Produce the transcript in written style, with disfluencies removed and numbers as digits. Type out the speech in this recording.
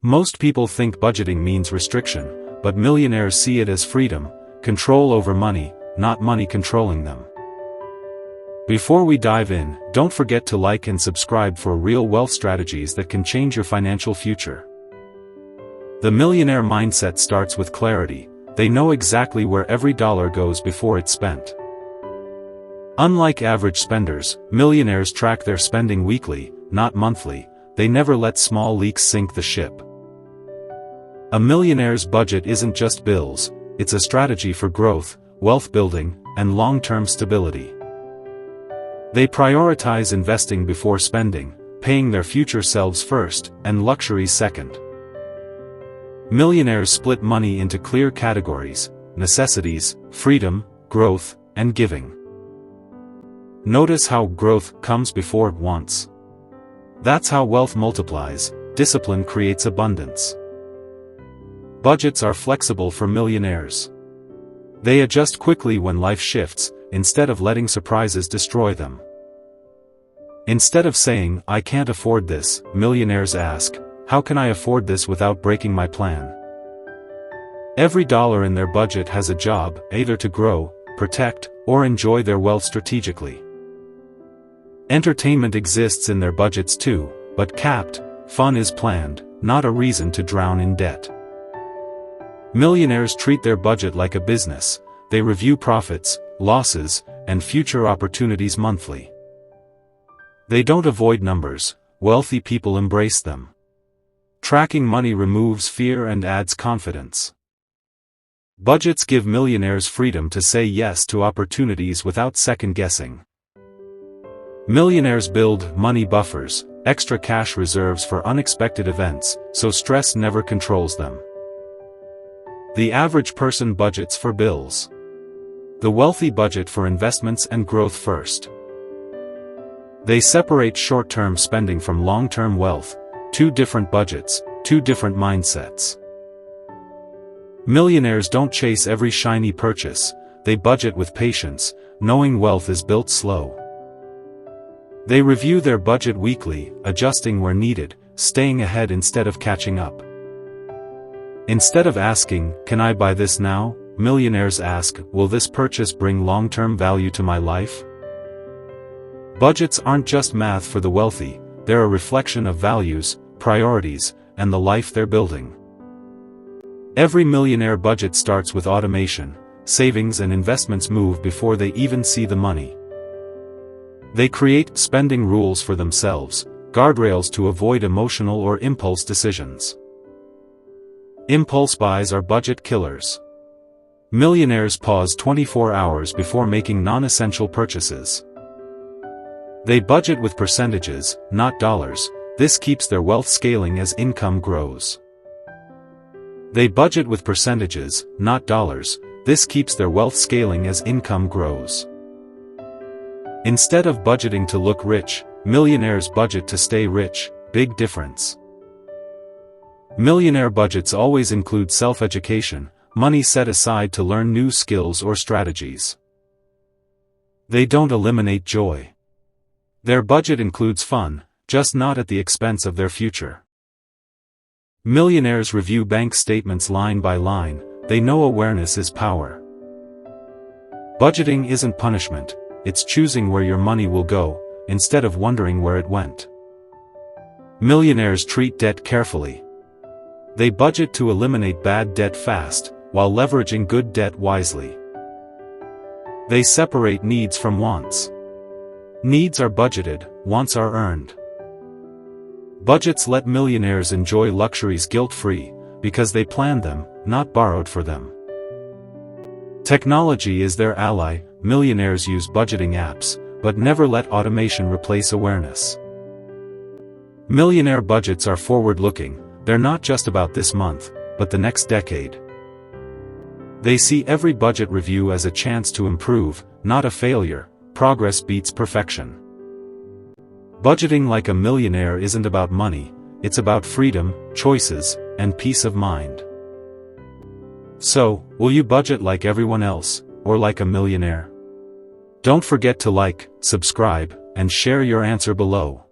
Most people think budgeting means restriction, but millionaires see it as freedom, control over money, not money controlling them. Before we dive in, don't forget to like and subscribe for real wealth strategies that can change your financial future. The millionaire mindset starts with clarity. They know exactly where every dollar goes before it's spent. Unlike average spenders, millionaires track their spending weekly, not monthly. They never let small leaks sink the ship. A millionaire's budget isn't just bills, it's a strategy for growth, wealth building, and long-term stability. They prioritize investing before spending, paying their future selves first, and luxuries second. Millionaires split money into clear categories: necessities, freedom, growth, and giving. Notice how growth comes before wants. That's how wealth multiplies. Discipline creates abundance. Budgets are flexible for millionaires. They adjust quickly when life shifts, instead of letting surprises destroy them. Instead of saying, "I can't afford this," millionaires ask, "How can I afford this without breaking my plan?" Every dollar in their budget has a job, either to grow, protect, or enjoy their wealth strategically. Entertainment exists in their budgets too, but capped. Fun is planned, not a reason to drown in debt. Millionaires treat their budget like a business. They review profits, losses, and future opportunities monthly. They don't avoid numbers. Wealthy people embrace them. Tracking money removes fear and adds confidence. Budgets give millionaires freedom to say yes to opportunities without second-guessing. Millionaires build money buffers, extra cash reserves for unexpected events, so stress never controls them. The average person budgets for bills. The wealthy budget for investments and growth first. They separate short-term spending from long-term wealth. Two different budgets, two different mindsets. Millionaires don't chase every shiny purchase. They budget with patience, knowing wealth is built slow. They review their budget weekly, adjusting where needed, staying ahead instead of catching up. Instead of asking, "Can I buy this now?" millionaires ask, "Will this purchase bring long-term value to my life?" Budgets aren't just math for the wealthy, they're a reflection of values, priorities, and the life they're building. Every millionaire budget starts with automation. Savings and investments move before they even see the money. They create spending rules for themselves, guardrails to avoid emotional or impulse decisions. Impulse buys are budget killers. Millionaires pause 24 hours before making non-essential purchases. They budget with percentages, not dollars. This keeps their wealth scaling as income grows. They budget with percentages, not dollars. This keeps their wealth scaling as income grows. Instead of budgeting to look rich, millionaires budget to stay rich. Big difference. Millionaire budgets always include self-education, money set aside to learn new skills or strategies. They don't eliminate joy. Their budget includes fun, just not at the expense of their future. Millionaires review bank statements line by line. They know awareness is power. Budgeting isn't punishment, it's choosing where your money will go, instead of wondering where it went. Millionaires treat debt carefully. They budget to eliminate bad debt fast, while leveraging good debt wisely. They separate needs from wants. Needs are budgeted, wants are earned. Budgets let millionaires enjoy luxuries guilt-free, because they planned them, not borrowed for them. Technology is their ally. Millionaires use budgeting apps, but never let automation replace awareness. Millionaire budgets are forward-looking. They're not just about this month, but the next decade. They see every budget review as a chance to improve, not a failure. Progress beats perfection. Budgeting like a millionaire isn't about money, it's about freedom, choices, and peace of mind. So, will you budget like everyone else, or like a millionaire? Don't forget to like, subscribe, and share your answer below.